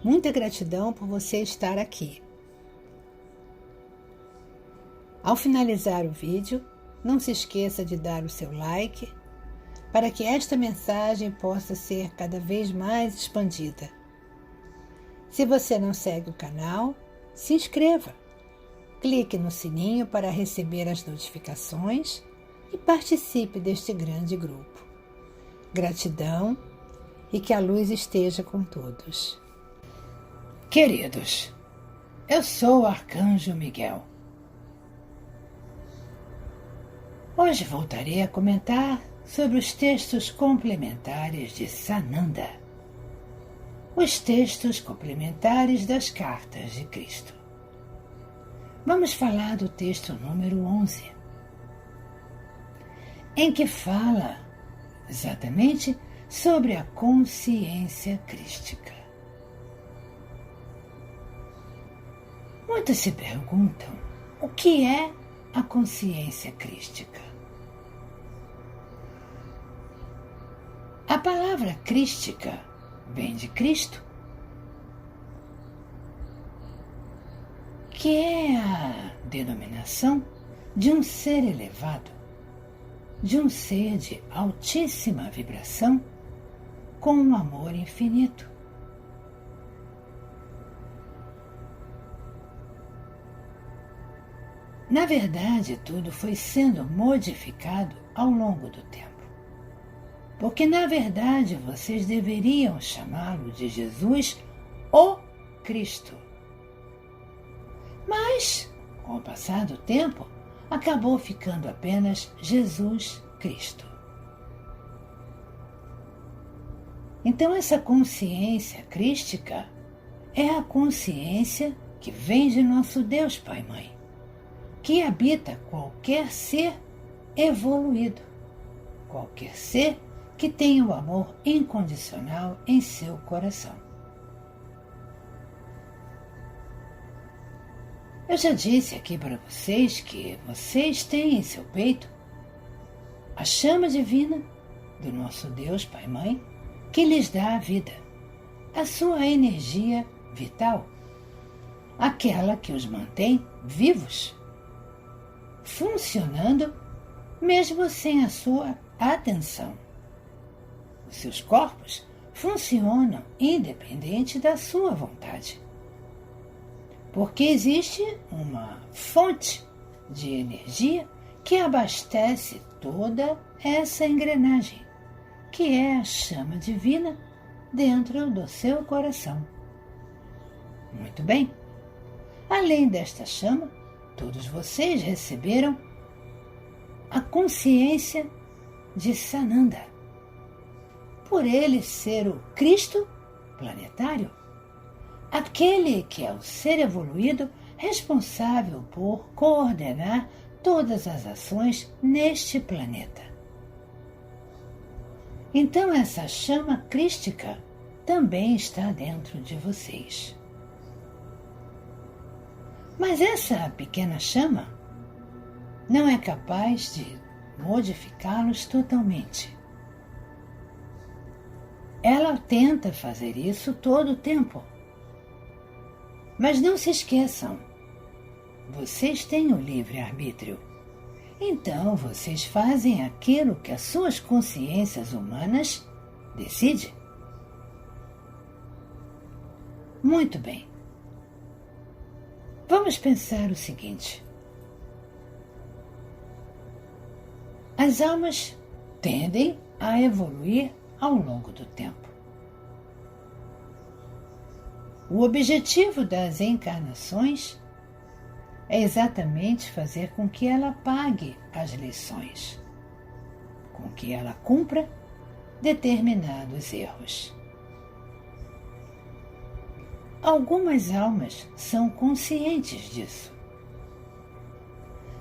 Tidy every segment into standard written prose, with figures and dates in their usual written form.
Muita gratidão por você estar aqui. Ao finalizar o vídeo, não se esqueça de dar o seu like para que esta mensagem possa ser cada vez mais expandida. Se você não segue o canal, se inscreva. Clique no sininho para receber as notificações e participe deste grande grupo. Gratidão e que a luz esteja com todos. Queridos, eu sou o Arcanjo Miguel. Hoje voltarei a comentar sobre os textos complementares de Sananda, os textos complementares das cartas de Cristo. Vamos falar do texto número 11, em que fala exatamente sobre a consciência crística. Muitos se perguntam o que é a consciência crística. A palavra crística vem de Cristo, que é a denominação de um ser elevado, de um ser de altíssima vibração, com um amor infinito. Na verdade, tudo foi sendo modificado ao longo do tempo. Porque, na verdade, vocês deveriam chamá-lo de Jesus, o Cristo. Mas, com o passar do tempo, acabou ficando apenas Jesus Cristo. Então, essa consciência crística é a consciência que vem de nosso Deus Pai e Mãe, que habita qualquer ser evoluído, qualquer ser que tenha o amor incondicional em seu coração. Eu já disse aqui para vocês que vocês têm em seu peito a chama divina do nosso Deus Pai e Mãe, que lhes dá a vida, a sua energia vital, aquela que os mantém vivos, funcionando mesmo sem a sua atenção. Os seus corpos funcionam independente da sua vontade, porque existe uma fonte de energia que abastece toda essa engrenagem, que é a chama divina dentro do seu coração. Muito bem. Além desta chama, todos vocês receberam a consciência de Sananda, por ele ser o Cristo planetário, aquele que é o ser evoluído responsável por coordenar todas as ações neste planeta. Então essa chama crística também está dentro de vocês. Mas essa pequena chama não é capaz de modificá-los totalmente. Ela tenta fazer isso todo o tempo. Mas não se esqueçam, vocês têm o livre-arbítrio. Então vocês fazem aquilo que as suas consciências humanas decidem. Muito bem. Vamos pensar o seguinte. As almas tendem a evoluir ao longo do tempo. O objetivo das encarnações é exatamente fazer com que ela pague as lições, com que ela cumpra determinados erros. Algumas almas são conscientes disso.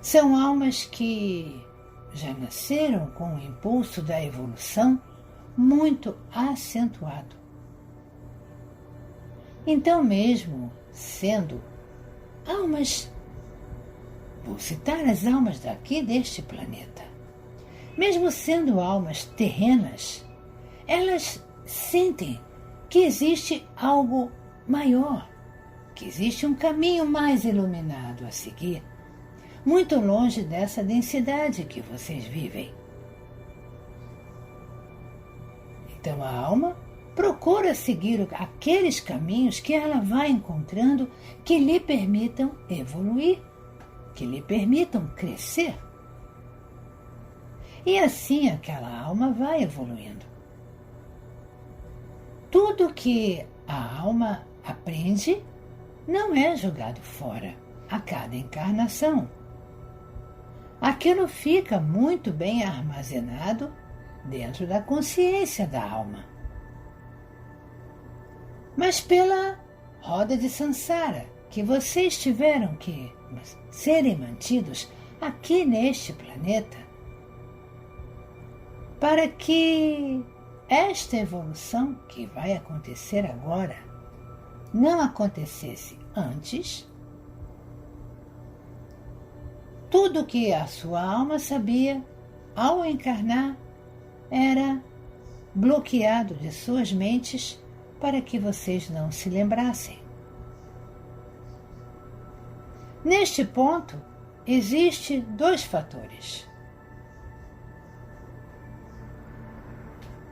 São almas que já nasceram com o impulso da evolução muito acentuado. Então, mesmo sendo almas, vou citar as almas daqui deste planeta, mesmo sendo almas terrenas, elas sentem que existe algo maior, que existe um caminho mais iluminado a seguir, muito longe dessa densidade que vocês vivem. Então a alma procura seguir aqueles caminhos que ela vai encontrando que lhe permitam evoluir, que lhe permitam crescer. E assim aquela alma vai evoluindo. Tudo que a alma aprende não é jogado fora a cada encarnação. Aquilo fica muito bem armazenado dentro da consciência da alma. Mas pela roda de Sansara, que vocês tiveram que serem mantidos aqui neste planeta, para que esta evolução que vai acontecer agora não acontecesse antes, tudo que a sua alma sabia ao encarnar era bloqueado de suas mentes para que vocês não se lembrassem. Neste ponto, existem dois fatores.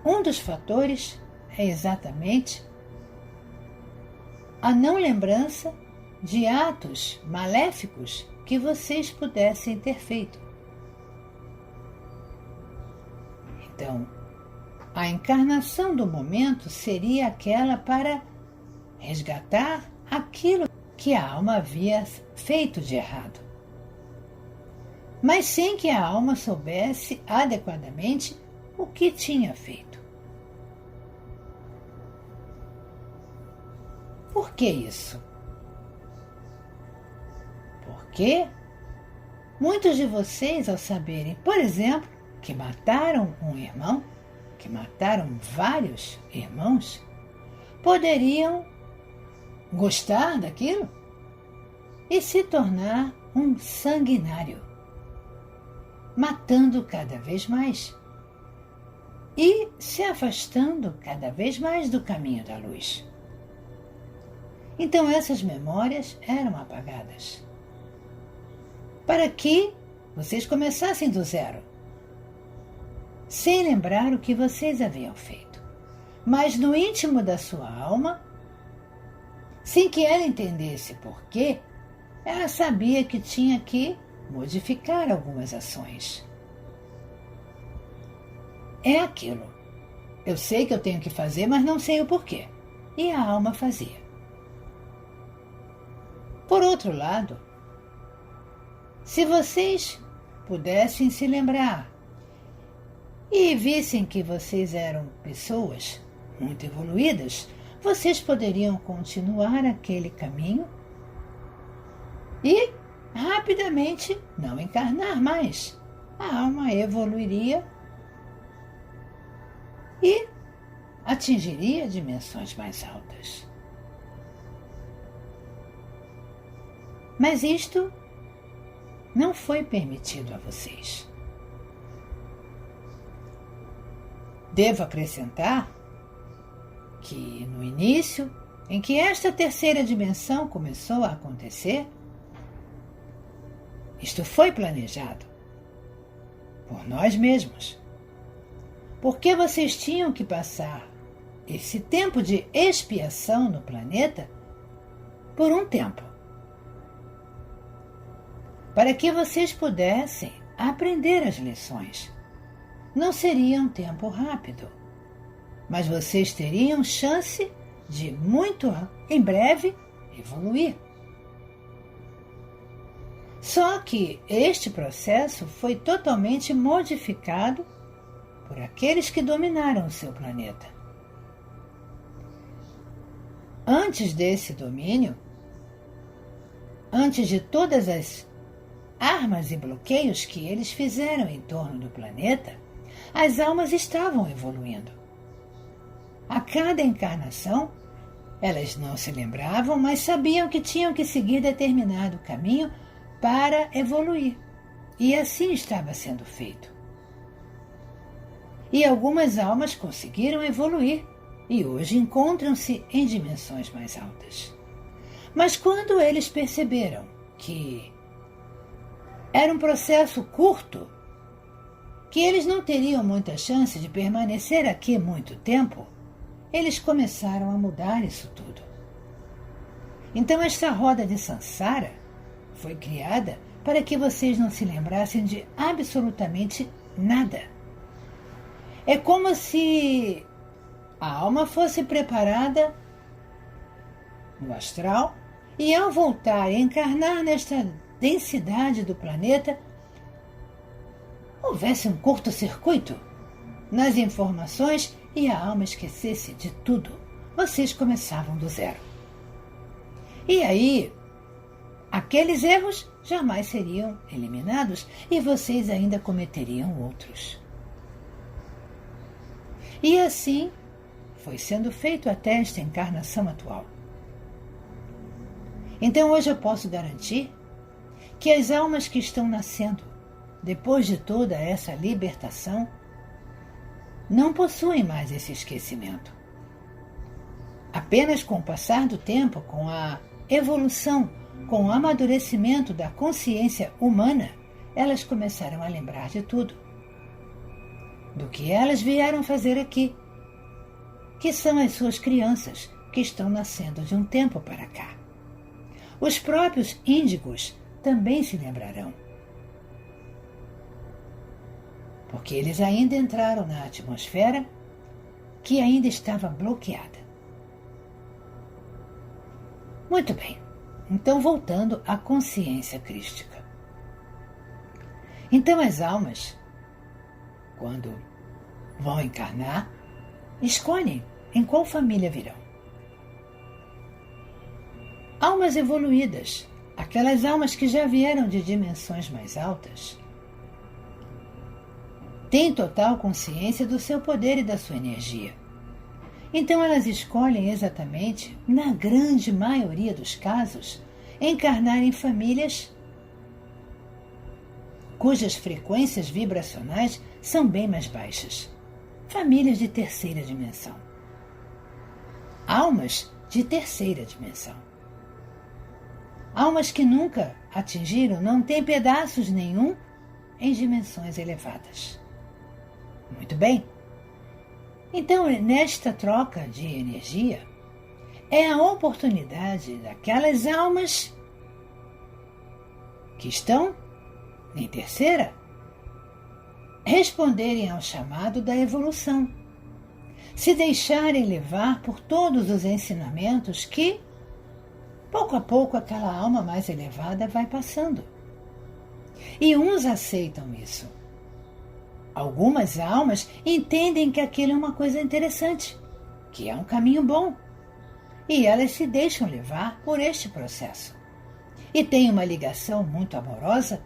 Um dos fatores é exatamente a não lembrança de atos maléficos que vocês pudessem ter feito. Então, a encarnação do momento seria aquela para resgatar aquilo que a alma havia feito de errado, mas sem que a alma soubesse adequadamente o que tinha feito. Por que isso? Porque muitos de vocês, ao saberem, por exemplo, que mataram um irmão, que mataram vários irmãos, poderiam gostar daquilo e se tornar um sanguinário, matando cada vez mais e se afastando cada vez mais do caminho da luz. Então essas memórias eram apagadas, para que vocês começassem do zero, sem lembrar o que vocês haviam feito, mas no íntimo da sua alma, sem que ela entendesse por quê, ela sabia que tinha que modificar algumas ações. É aquilo. Eu sei que eu tenho que fazer, mas não sei o porquê. E a alma fazia. Por outro lado, se vocês pudessem se lembrar e vissem que vocês eram pessoas muito evoluídas, vocês poderiam continuar aquele caminho e rapidamente não encarnar mais. A alma evoluiria e atingiria dimensões mais altas. Mas isto não foi permitido a vocês. Devo acrescentar que no início, em que esta terceira dimensão começou a acontecer, isto foi planejado por nós mesmos, porque vocês tinham que passar esse tempo de expiação no planeta por um tempo, para que vocês pudessem aprender as lições. Não seria um tempo rápido, mas vocês teriam chance de muito em breve evoluir. Só que este processo foi totalmente modificado por aqueles que dominaram o seu planeta. Antes desse domínio, antes de todas as armas e bloqueios que eles fizeram em torno do planeta, as almas estavam evoluindo. A cada encarnação, elas não se lembravam, mas sabiam que tinham que seguir determinado caminho para evoluir. E assim estava sendo feito. E algumas almas conseguiram evoluir e hoje encontram-se em dimensões mais altas. Mas quando eles perceberam que era um processo curto, que eles não teriam muita chance de permanecer aqui muito tempo, eles começaram a mudar isso tudo. Então esta roda de Sansara foi criada para que vocês não se lembrassem de absolutamente nada. É como se a alma fosse preparada no astral e, ao voltar e encarnar nesta densidade do planeta, houvesse um curto-circuito nas informações e a alma esquecesse de tudo. Vocês começavam do zero. E aí, aqueles erros jamais seriam eliminados e vocês ainda cometeriam outros. E assim foi sendo feito até esta encarnação atual. Então hoje eu posso garantir que as almas que estão nascendo depois de toda essa libertação não possuem mais esse esquecimento. Apenas com o passar do tempo, com a evolução, com o amadurecimento da consciência humana, elas começaram a lembrar de tudo. Do que elas vieram fazer aqui, que são as suas crianças que estão nascendo de um tempo para cá. Os próprios índigos também se lembrarão, porque eles ainda entraram na atmosfera que ainda estava bloqueada. Muito bem, então voltando à consciência crística. Então as almas, quando vão encarnar, escolhem em qual família virão. Almas evoluídas, aquelas almas que já vieram de dimensões mais altas, têm total consciência do seu poder e da sua energia. Então elas escolhem exatamente, na grande maioria dos casos, encarnar em famílias cujas frequências vibracionais são bem mais baixas. Famílias de terceira dimensão. Almas de terceira dimensão. Almas que nunca atingiram, não têm pedaços nenhum em dimensões elevadas. Muito bem. Então, nesta troca de energia, é a oportunidade daquelas almas que estão em terceira responderem ao chamado da evolução, se deixarem levar por todos os ensinamentos que, pouco a pouco, aquela alma mais elevada vai passando. E uns aceitam isso. Algumas almas entendem que aquilo é uma coisa interessante, que é um caminho bom, e elas se deixam levar por este processo. E têm uma ligação muito amorosa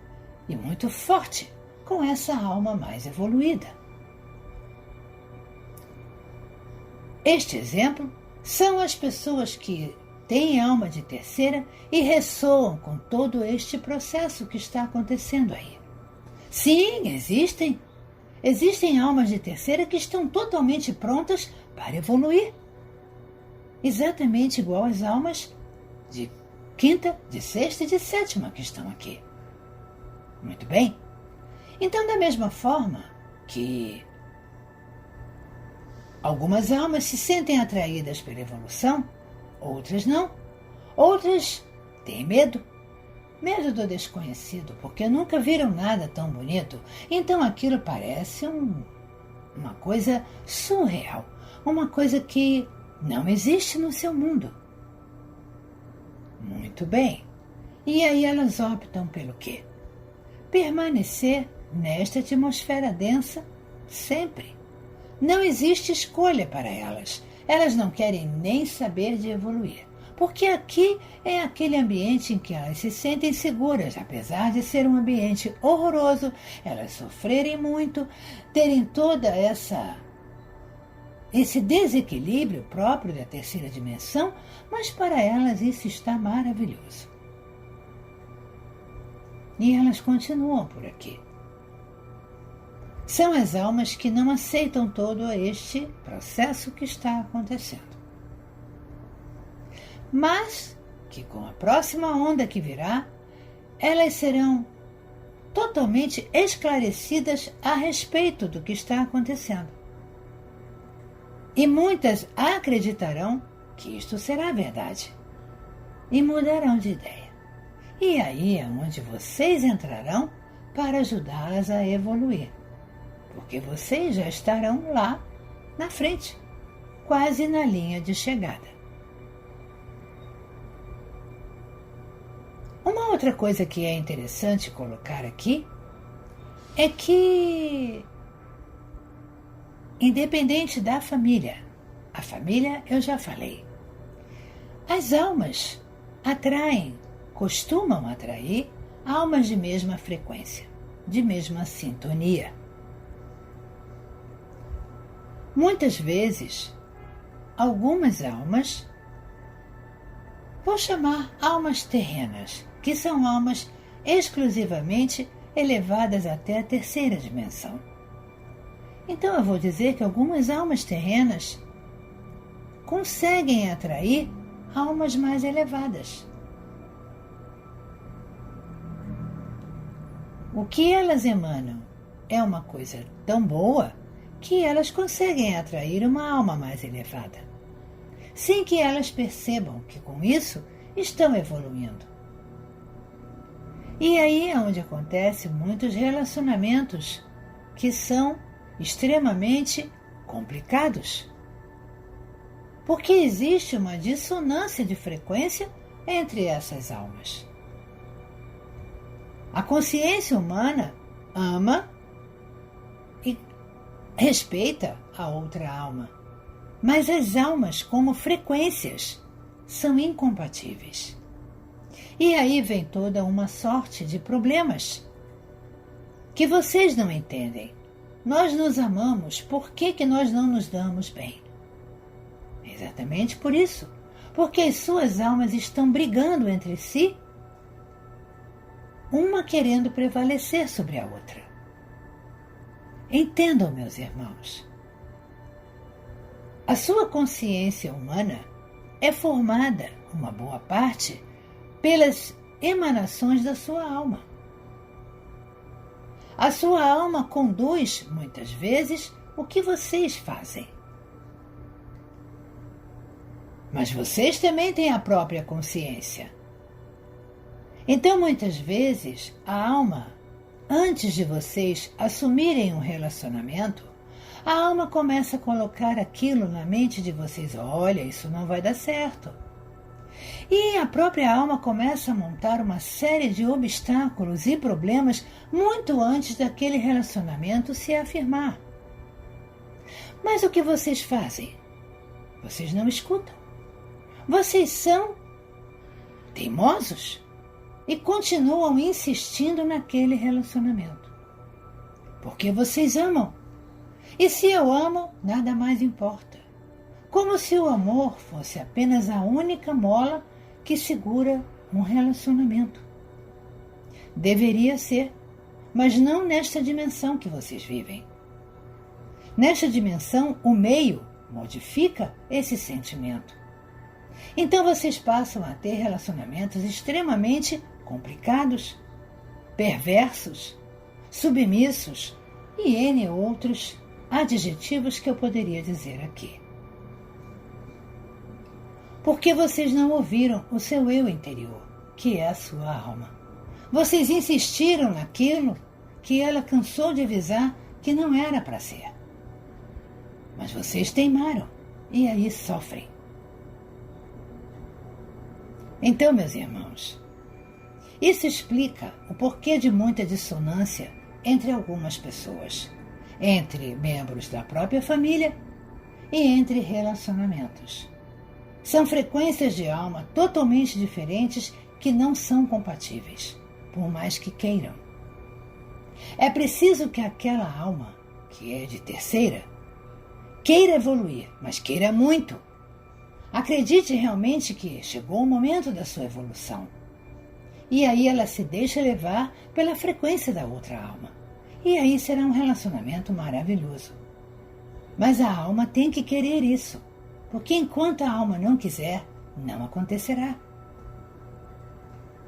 e muito forte com essa alma mais evoluída. Este exemplo são as pessoas que têm alma de terceira e ressoam com todo este processo que está acontecendo aí. Sim, existem almas de terceira que estão totalmente prontas para evoluir. Exatamente igual às almas de quinta, de sexta e de sétima que estão aqui. Muito bem? Então, da mesma forma que algumas almas se sentem atraídas pela evolução, outras não. Outras têm medo. Medo do desconhecido, porque nunca viram nada tão bonito. Então aquilo parece uma coisa surreal, uma coisa que não existe no seu mundo. Muito bem. E aí elas optam pelo quê? Permanecer nesta atmosfera densa sempre. Não existe escolha para elas. Elas não querem nem saber de evoluir. Porque aqui é aquele ambiente em que elas se sentem seguras, apesar de ser um ambiente horroroso, elas sofrerem muito, terem toda esse desequilíbrio próprio da terceira dimensão, mas para elas isso está maravilhoso. E elas continuam por aqui. são as almas que não aceitam todo este processo que está acontecendo. Mas que com a próxima onda que virá, elas serão totalmente esclarecidas a respeito do que está acontecendo. E muitas acreditarão que isto será verdade e mudarão de ideia. E aí é onde vocês entrarão para ajudá-las a evoluir, porque vocês já estarão lá na frente, quase na linha de chegada. Uma outra coisa que é interessante colocar aqui é que, independente da família, a família eu já falei, as almas costumam atrair almas de mesma frequência, de mesma sintonia. Muitas vezes, algumas almas, vou chamar almas terrenas, que são almas exclusivamente elevadas até a terceira dimensão. Então eu vou dizer que algumas almas terrenas conseguem atrair almas mais elevadas. O que elas emanam é uma coisa tão boa que elas conseguem atrair uma alma mais elevada, sem que elas percebam que com isso estão evoluindo. E aí é onde acontecem muitos relacionamentos que são extremamente complicados, porque existe uma dissonância de frequência entre essas almas. A consciência humana ama e respeita a outra alma, mas as almas, como frequências, são incompatíveis. E aí vem toda uma sorte de problemas que vocês não entendem. Nós nos amamos, por que nós não nos damos bem? Exatamente por isso, porque as suas almas estão brigando entre si, uma querendo prevalecer sobre a outra. Entendam, meus irmãos, a sua consciência humana é formada, uma boa parte, pelas emanações da sua alma. A sua alma conduz, muitas vezes, o que vocês fazem. Mas vocês também têm a própria consciência. Então, muitas vezes, a alma, antes de vocês assumirem um relacionamento, a alma começa a colocar aquilo na mente de vocês. Olha, isso não vai dar certo. E a própria alma começa a montar uma série de obstáculos e problemas muito antes daquele relacionamento se afirmar. Mas o que vocês fazem? Vocês não escutam. Vocês são teimosos e continuam insistindo naquele relacionamento. Porque vocês amam. E se eu amo, nada mais importa. Como se o amor fosse apenas a única mola que segura um relacionamento. Deveria ser, mas não nesta dimensão que vocês vivem. Nesta dimensão, o meio modifica esse sentimento. Então vocês passam a ter relacionamentos extremamente complicados, perversos, submissos e N outros adjetivos que eu poderia dizer aqui. Porque vocês não ouviram o seu eu interior, que é a sua alma. Vocês insistiram naquilo que ela cansou de avisar que não era para ser. Mas vocês teimaram e aí sofrem. Então, meus irmãos, isso explica o porquê de muita dissonância entre algumas pessoas, entre membros da própria família e entre relacionamentos. São frequências de alma totalmente diferentes que não são compatíveis, por mais que queiram. É preciso que aquela alma, que é de terceira, queira evoluir, mas queira muito. Acredite realmente que chegou o momento da sua evolução. E aí ela se deixa levar pela frequência da outra alma. E aí será um relacionamento maravilhoso. Mas a alma tem que querer isso, porque enquanto a alma não quiser, não acontecerá.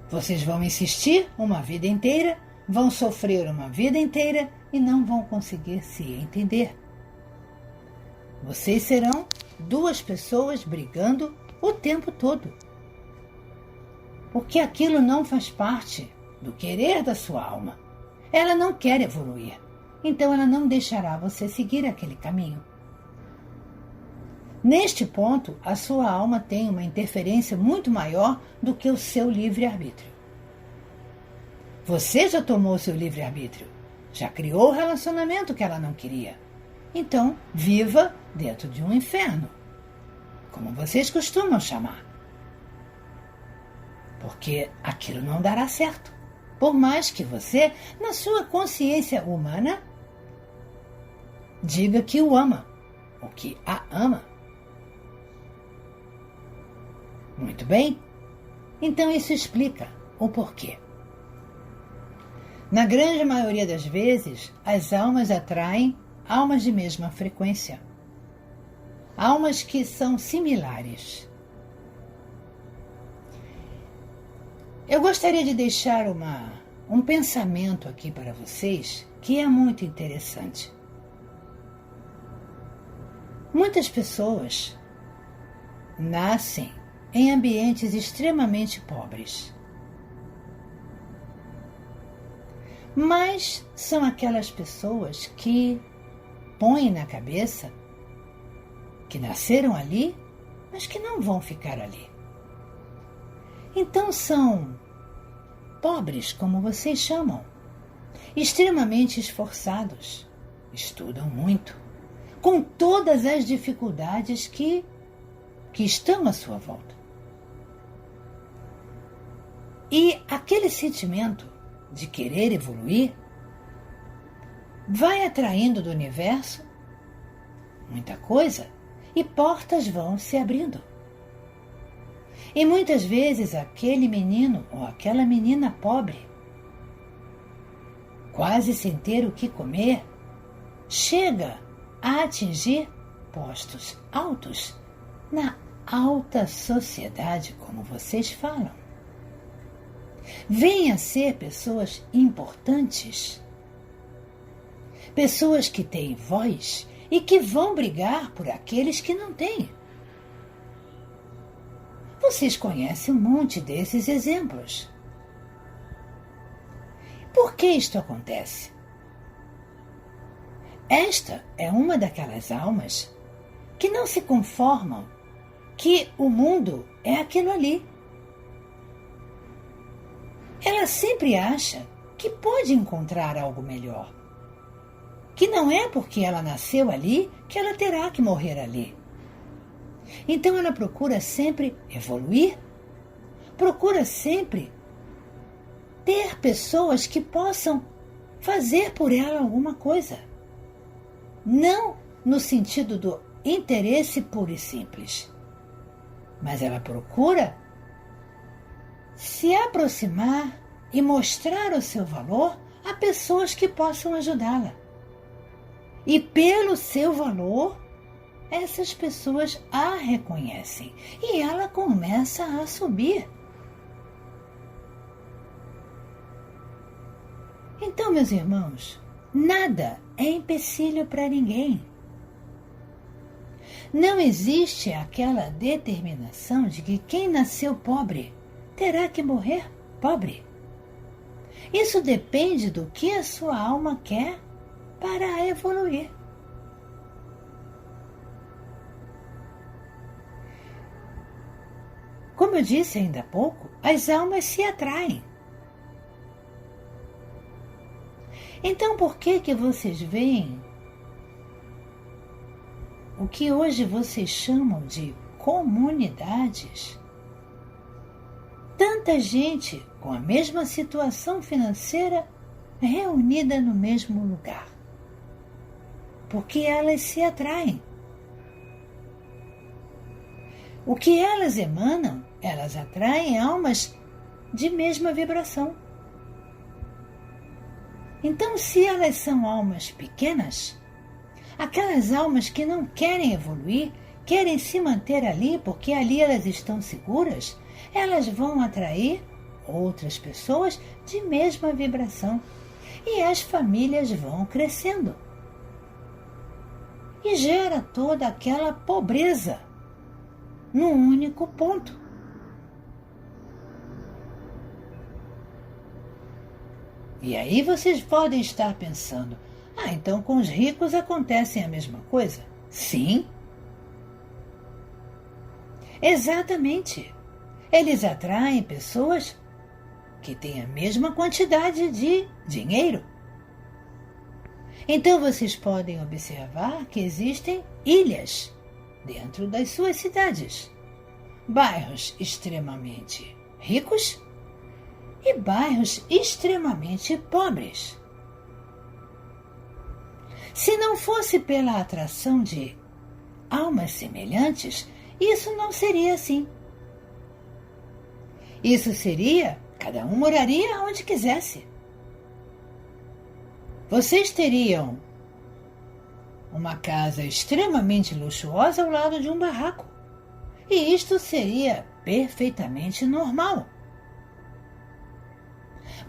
Vocês vão insistir uma vida inteira, vão sofrer uma vida inteira e não vão conseguir se entender. Vocês serão duas pessoas brigando o tempo todo, porque aquilo não faz parte do querer da sua alma. Ela não quer evoluir, então ela não deixará você seguir aquele caminho. Neste ponto, a sua alma tem uma interferência muito maior do que o seu livre-arbítrio. Você já tomou seu livre-arbítrio, já criou o relacionamento que ela não queria. Então, viva dentro de um inferno, como vocês costumam chamar. Porque aquilo não dará certo. Por mais que você, na sua consciência humana, diga que o ama, ou que a ama. Muito bem? Então isso explica o porquê. Na grande maioria das vezes, as almas atraem almas de mesma frequência. Almas que são similares. Eu gostaria de deixar um pensamento aqui para vocês que é muito interessante. Muitas pessoas nascem em ambientes extremamente pobres. Mas são aquelas pessoas que põem na cabeça que nasceram ali, mas que não vão ficar ali. Então são pobres, como vocês chamam, extremamente esforçados, estudam muito, com todas as dificuldades que estão à sua volta. E aquele sentimento de querer evoluir vai atraindo do universo muita coisa e portas vão se abrindo. E muitas vezes aquele menino ou aquela menina pobre, quase sem ter o que comer, chega a atingir postos altos na alta sociedade, como vocês falam. Venham a ser pessoas importantes, pessoas que têm voz e que vão brigar por aqueles que não têm. Vocês conhecem um monte desses exemplos. Por que isto acontece? Esta é uma daquelas almas que não se conformam que o mundo é aquilo ali. Ela sempre acha que pode encontrar algo melhor. Que não é porque ela nasceu ali que ela terá que morrer ali. Então ela procura sempre evoluir, procura sempre ter pessoas que possam fazer por ela alguma coisa. Não no sentido do interesse puro e simples, mas ela procura se aproximar e mostrar o seu valor a pessoas que possam ajudá-la. E pelo seu valor, essas pessoas a reconhecem e ela começa a subir. Então, meus irmãos, nada é empecilho para ninguém. Não existe aquela determinação de que quem nasceu pobre terá que morrer pobre. Isso depende do que a sua alma quer para evoluir. Como eu disse ainda há pouco, as almas se atraem. Então, por que vocês veem o que hoje vocês chamam de comunidades? Tanta gente com a mesma situação financeira reunida no mesmo lugar. Porque elas se atraem. O que elas emanam, elas atraem almas de mesma vibração. Então, se elas são almas pequenas, aquelas almas que não querem evoluir, querem se manter ali porque ali elas estão seguras, elas vão atrair outras pessoas de mesma vibração e as famílias vão crescendo. E gera toda aquela pobreza num único ponto. E aí vocês podem estar pensando, então com os ricos acontece a mesma coisa? Sim. Exatamente. Eles atraem pessoas que têm a mesma quantidade de dinheiro. Então vocês podem observar que existem ilhas dentro das suas cidades, bairros extremamente ricos e bairros extremamente pobres. Se não fosse pela atração de almas semelhantes, isso não seria assim. Isso seria, cada um moraria onde quisesse. Vocês teriam uma casa extremamente luxuosa ao lado de um barraco. E isto seria perfeitamente normal.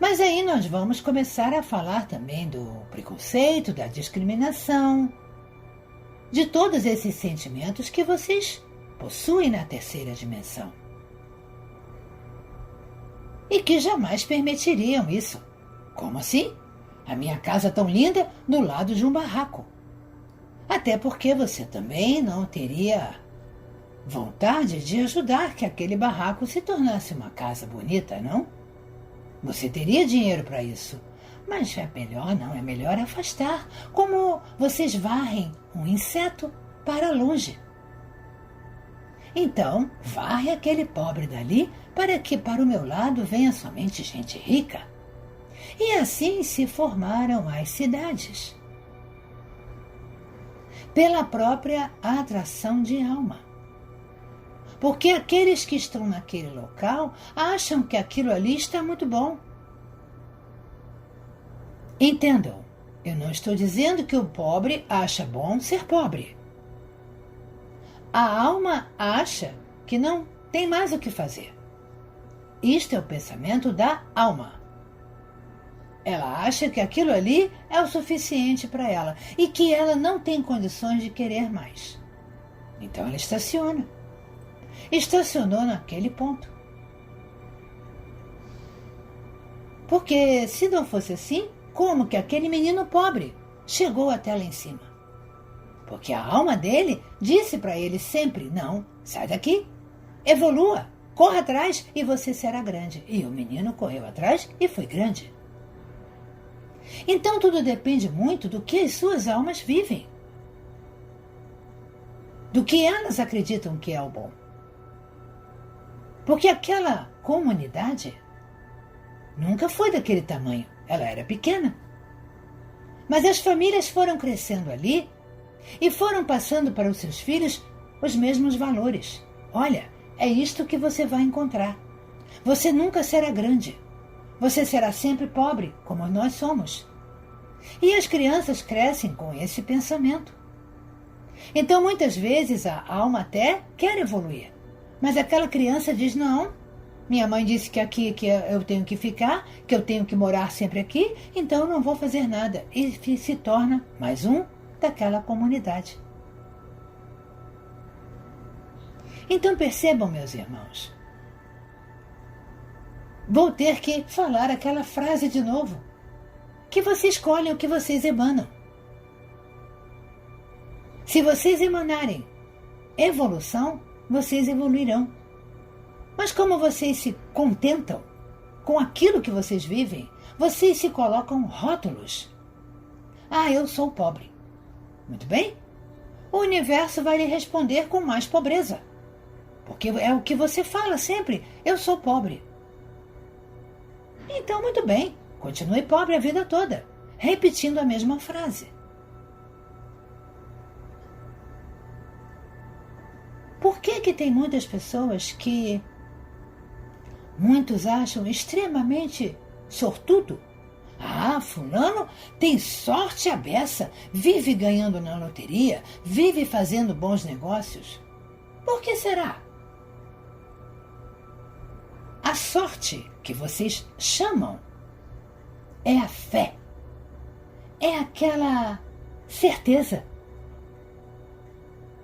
Mas aí nós vamos começar a falar também do preconceito, da discriminação, de todos esses sentimentos que vocês possuem na terceira dimensão. E que jamais permitiriam isso. Como assim? A minha casa tão linda no lado de um barraco. Até porque você também não teria vontade de ajudar que aquele barraco se tornasse uma casa bonita, não? Você teria dinheiro para isso. Mas é melhor não, é melhor afastar, como vocês varrem um inseto para longe. Então, varre aquele pobre dali para que para o meu lado venha somente gente rica. E assim se formaram as cidades. Pela própria atração de alma. Porque aqueles que estão naquele local acham que aquilo ali está muito bom. Entendam, eu não estou dizendo que o pobre acha bom ser pobre. A alma acha que não tem mais o que fazer. Isto é o pensamento da alma. Ela acha que aquilo ali é o suficiente para ela e que ela não tem condições de querer mais. Então ela estaciona. Estacionou naquele ponto. Porque se não fosse assim, como que aquele menino pobre chegou até lá em cima? Porque a alma dele disse para ele sempre, não, sai daqui, evolua, corra atrás e você será grande. E o menino correu atrás e foi grande. Então tudo depende muito do que as suas almas vivem. Do que elas acreditam que é o bom. Porque aquela comunidade nunca foi daquele tamanho. Ela era pequena. Mas as famílias foram crescendo ali e foram passando para os seus filhos os mesmos valores. Olha, é isto que você vai encontrar. Você nunca será grande. Você será sempre pobre, como nós somos. E as crianças crescem com esse pensamento. Então, muitas vezes, a alma até quer evoluir. Mas aquela criança diz, não, minha mãe disse que aqui que eu tenho que ficar, que eu tenho que morar sempre aqui, então eu não vou fazer nada. E se torna mais um daquela comunidade. Então percebam, meus irmãos, vou ter que falar aquela frase de novo, que vocês escolhem o que vocês emanam. Se vocês emanarem evolução, vocês evoluirão. Mas como vocês se contentam com aquilo que vocês vivem, vocês se colocam rótulos. Eu sou pobre. Muito bem? O universo vai lhe responder com mais pobreza. Porque é o que você fala sempre, eu sou pobre. Então, muito bem, continue pobre a vida toda, repetindo a mesma frase. Por que tem muitas pessoas que muitos acham extremamente sortudo? Ah, fulano tem sorte à beça, vive ganhando na loteria, vive fazendo bons negócios. Por que será? A sorte que vocês chamam é a fé, é aquela certeza,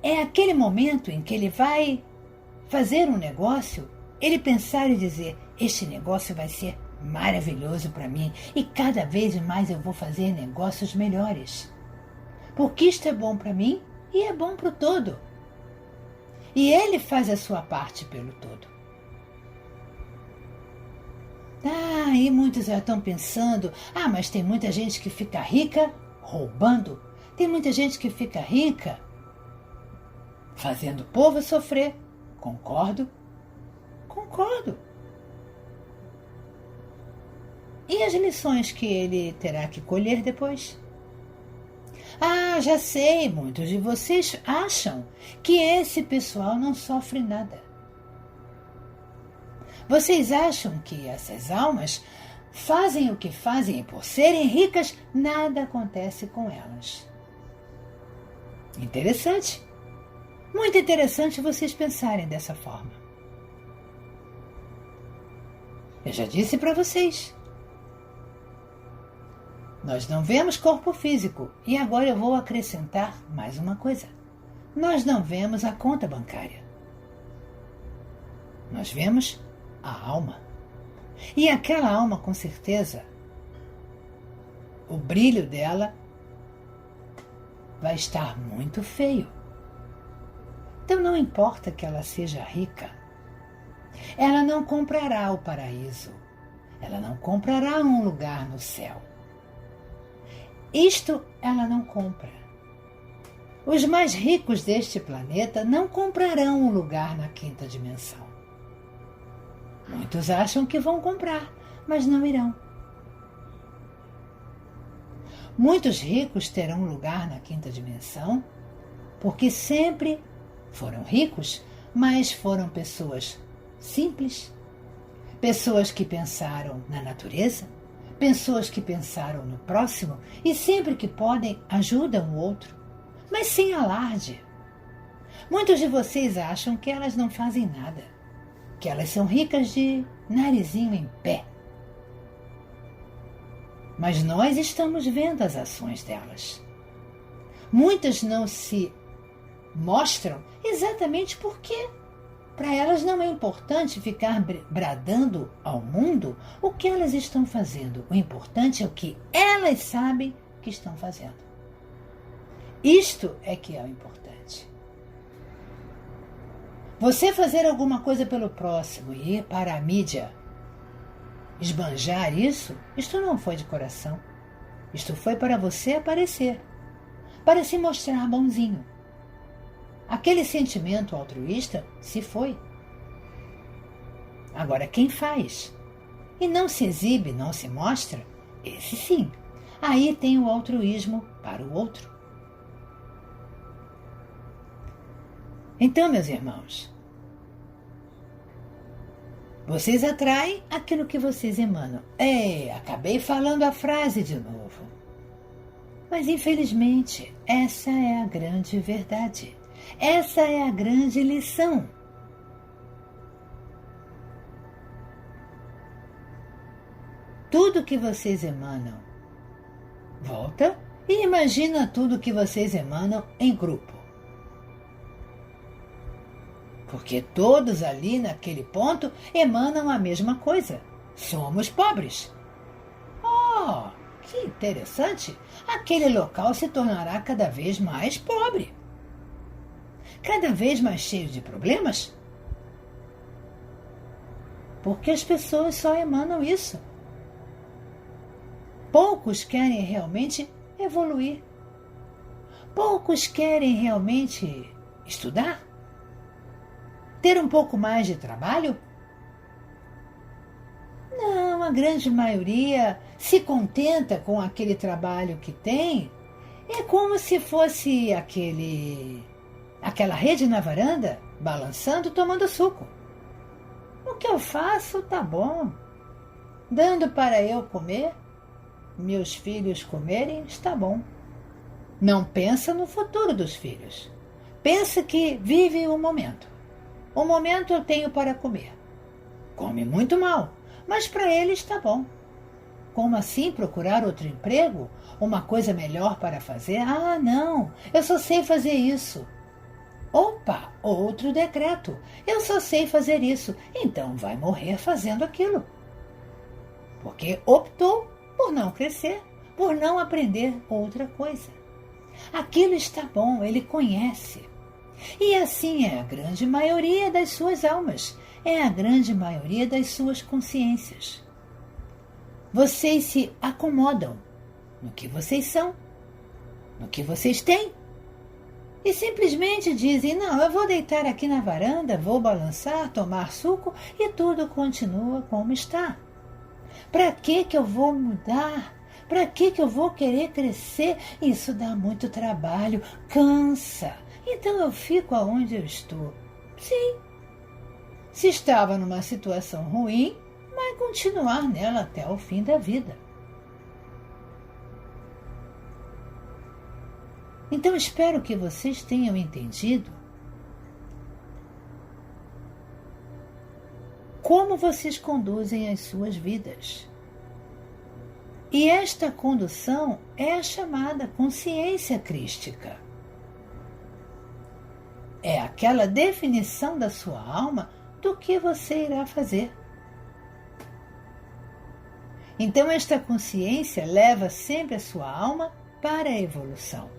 é aquele momento em que ele vai fazer um negócio, ele pensar e dizer: este negócio vai ser maravilhoso para mim e cada vez mais eu vou fazer negócios melhores. Porque isto é bom para mim e é bom para o todo. E ele faz a sua parte pelo todo. Ah, e muitos já estão pensando: ah, mas tem muita gente que fica rica roubando. Tem muita gente que fica rica fazendo o povo sofrer. Concordo? Concordo. E as lições que ele terá que colher depois? Ah, já sei, muitos de vocês acham que esse pessoal não sofre nada. Vocês acham que essas almas fazem o que fazem e por serem ricas, nada acontece com elas. Interessante. Muito interessante vocês pensarem dessa forma. Eu já disse para vocês. Nós não vemos corpo físico e agora eu vou acrescentar mais uma coisa. Nós não vemos a conta bancária. Nós vemos a alma. E aquela alma, com certeza, o brilho dela vai estar muito feio. Então não importa que ela seja rica. Ela não comprará o paraíso. Ela não comprará um lugar no céu. Isto ela não compra. Os mais ricos deste planeta não comprarão um lugar na quinta dimensão. Muitos acham que vão comprar, mas não irão. Muitos ricos terão um lugar na quinta dimensão porque sempre foram ricos, mas foram pessoas simples, pessoas que pensaram na natureza, pessoas que pensaram no próximo e sempre que podem ajudam o outro, mas sem alarde. Muitos de vocês acham que elas não fazem nada, que elas são ricas de narizinho em pé. Mas nós estamos vendo as ações delas. Muitas não se mostram exatamente porque para elas não é importante ficar bradando ao mundo o que elas estão fazendo. O importante é o que elas sabem que estão fazendo. Isto é que é o importante. Você fazer alguma coisa pelo próximo e ir para a mídia esbanjar isso, isto não foi de coração. Isto foi para você aparecer, para se mostrar bonzinho. Aquele sentimento altruísta se foi. Agora, quem faz e não se exibe, não se mostra, esse sim. Aí tem o altruísmo para o outro. Então, meus irmãos, vocês atraem aquilo que vocês emanam. Acabei falando a frase de novo. Mas, infelizmente, essa é a grande verdade. Essa é a grande lição. Tudo que vocês emanam volta e imagina tudo que vocês emanam em grupo. Porque todos ali naquele ponto emanam a mesma coisa. Somos pobres. Oh, que interessante! Aquele local se tornará cada vez mais pobre. Cada vez mais cheio de problemas? Porque as pessoas só emanam isso. Poucos querem realmente evoluir. Poucos querem realmente estudar. Ter um pouco mais de trabalho? Não, a grande maioria se contenta com aquele trabalho que tem. É como se fosse aquela rede na varanda, balançando, tomando suco. O que eu faço tá bom. Dando para eu comer, meus filhos comerem, está bom. Não pensa no futuro dos filhos. Pensa que vive o momento. O momento eu tenho para comer. Come muito mal, mas para ele está bom. Como assim procurar outro emprego? Uma coisa melhor para fazer? Ah, não, eu só sei fazer isso. Opa, outro decreto. Eu só sei fazer isso, então vai morrer fazendo aquilo. Porque optou por não crescer, por não aprender outra coisa. Aquilo está bom, ele conhece. E assim é a grande maioria das suas almas, é a grande maioria das suas consciências. Vocês se acomodam no que vocês são, no que vocês têm. E simplesmente dizem, não, eu vou deitar aqui na varanda, vou balançar, tomar suco e tudo continua como está. Para que eu vou mudar? Para que eu vou querer crescer? Isso dá muito trabalho, cansa. Então eu fico aonde eu estou. Sim. Se estava numa situação ruim, vai continuar nela até o fim da vida. Então espero que vocês tenham entendido como vocês conduzem as suas vidas. E esta condução é a chamada consciência crística. É aquela definição da sua alma do que você irá fazer. Então esta consciência leva sempre a sua alma para a evolução.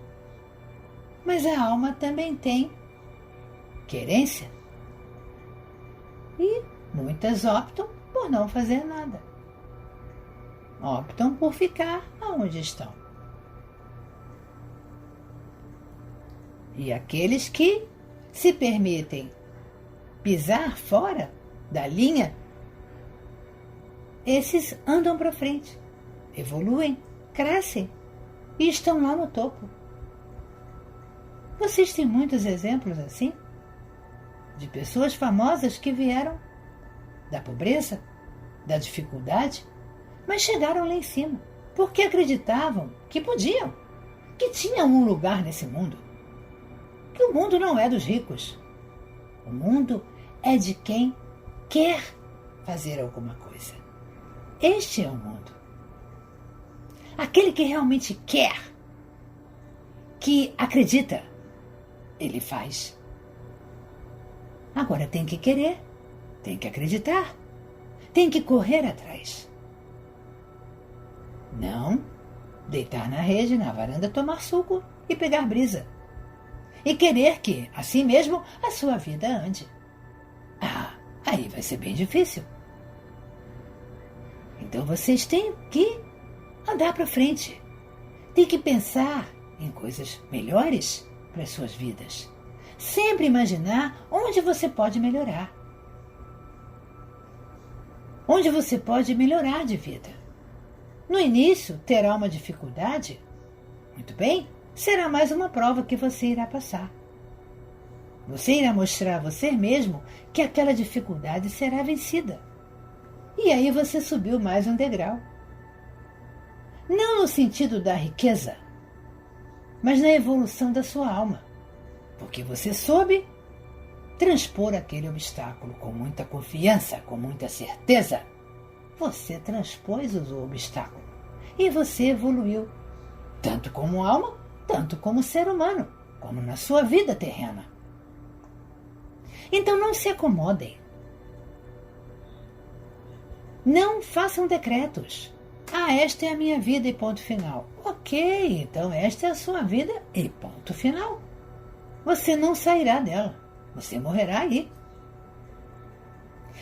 Mas a alma também tem querência. E muitas optam por não fazer nada. Optam por ficar aonde estão. E aqueles que se permitem pisar fora da linha, esses andam para frente, evoluem, crescem e estão lá no topo. Vocês têm muitos exemplos assim? De pessoas famosas que vieram da pobreza, da dificuldade, mas chegaram lá em cima, porque acreditavam que podiam, que tinham um lugar nesse mundo. Que o mundo não é dos ricos. O mundo é de quem quer fazer alguma coisa. Este é o mundo. Aquele que realmente quer, que acredita, ele faz. Agora tem que querer, tem que acreditar, tem que correr atrás. Não deitar na rede, na varanda, tomar suco e pegar brisa. E querer que, assim mesmo, a sua vida ande. Ah, aí vai ser bem difícil. Então vocês têm que andar para frente. Tem que pensar em coisas melhores para as suas vidas. Sempre imaginar onde você pode melhorar. Onde você pode melhorar de vida. No início, terá uma dificuldade? Muito bem, será mais uma prova que você irá passar. Você irá mostrar a você mesmo que aquela dificuldade será vencida. E aí você subiu mais um degrau. Não no sentido da riqueza, mas na evolução da sua alma. Porque você soube transpor aquele obstáculo com muita confiança, com muita certeza. Você transpôs o obstáculo e você evoluiu, tanto como alma, tanto como ser humano, como na sua vida terrena. Então não se acomodem. Não façam decretos. Ah, esta é a minha vida e ponto final. Ok, então esta é a sua vida e ponto final. Você não sairá dela. Você morrerá ali.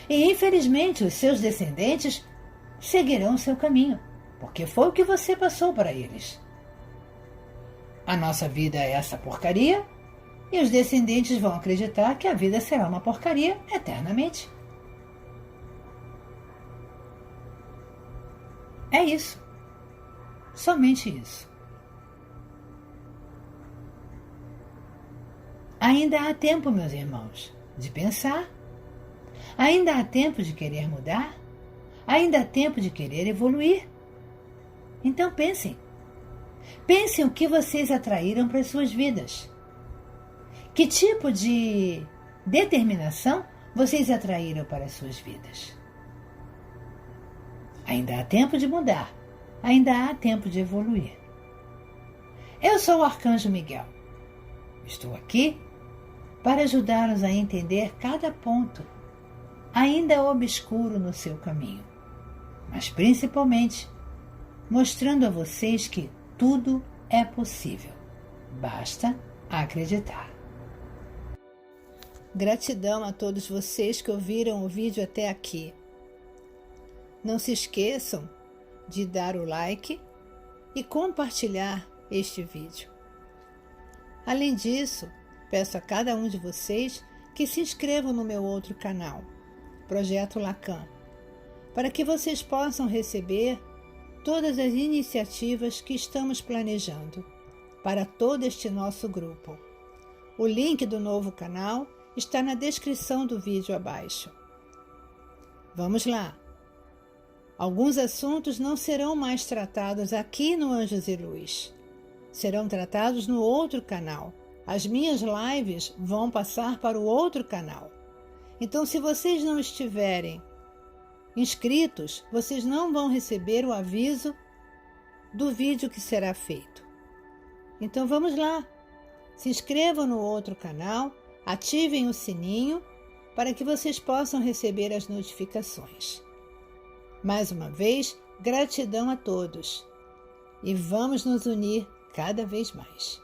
E infelizmente os seus descendentes seguirão o seu caminho, porque foi o que você passou para eles. A nossa vida é essa porcaria e os descendentes vão acreditar que a vida será uma porcaria eternamente. É isso. Somente isso. Ainda há tempo, meus irmãos, de pensar. Ainda há tempo de querer mudar. Ainda há tempo de querer evoluir. Então pensem. Pensem o que vocês atraíram para as suas vidas. Que tipo de determinação vocês atraíram para as suas vidas? Ainda há tempo de mudar. Ainda há tempo de evoluir. Eu sou o Arcanjo Miguel. Estou aqui para ajudá-los a entender cada ponto ainda obscuro no seu caminho, mas principalmente mostrando a vocês que tudo é possível. Basta acreditar. Gratidão a todos vocês que ouviram o vídeo até aqui. Não se esqueçam de dar o like e compartilhar este vídeo. Além disso, peço a cada um de vocês que se inscrevam no meu outro canal, Projeto Lacan, para que vocês possam receber todas as iniciativas que estamos planejando para todo este nosso grupo. O link do novo canal está na descrição do vídeo abaixo. Vamos lá! Alguns assuntos não serão mais tratados aqui no Anjos e Luz. Serão tratados no outro canal. As minhas lives vão passar para o outro canal. Então, se vocês não estiverem inscritos, vocês não vão receber o aviso do vídeo que será feito. Então, vamos lá. Se inscrevam no outro canal, ativem o sininho para que vocês possam receber as notificações. Mais uma vez, gratidão a todos. E vamos nos unir cada vez mais.